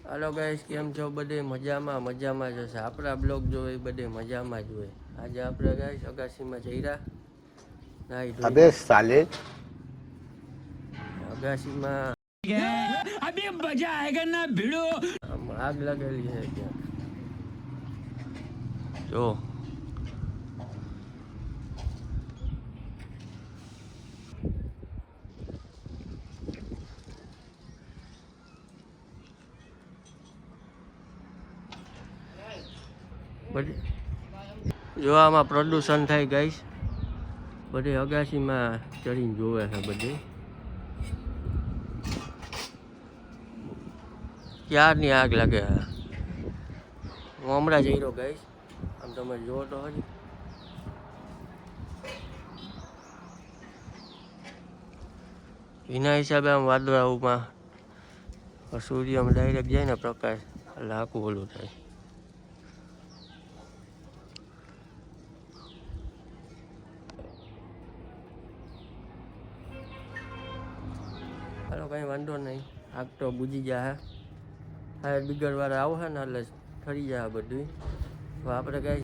હાલો guys, કેમ છો? બધે મજામાં જશે. આપણા બ્લોગ જોવે બધે મજામાં જ હોય. આજે આપણે ગાઈસ અગાસીમાં જઈરા નાઈ अबे ધોઈને. साले અગાસીમાં अभी मजा आएगा ना भिड़ो। આગ લાગેલી છે ક્યાંક જો. જો આમાં પ્રદૂષણ થાય ગાઈસ. બધે અગાસીમાં ચડીને જોવે છે બધે. ક્યારની આગ લાગે. હું હમણાં જઈ રહ્યો ગાઈસ. આમ તમે જુઓ તો હજી એના હિસાબે આમ વાદળાઓમાં સૂર્યમાં ડાયરેક્ટ જાય ને પ્રકાશ એટલે આખું ઓલું થાય. હાલો કંઈ વાંધો નહીં, આગ તો બુજી જાય. ફાયર બ્રિગેડ વાળા આવશે ને એટલે ઠરી જાય બધું. તો આપણે કઈ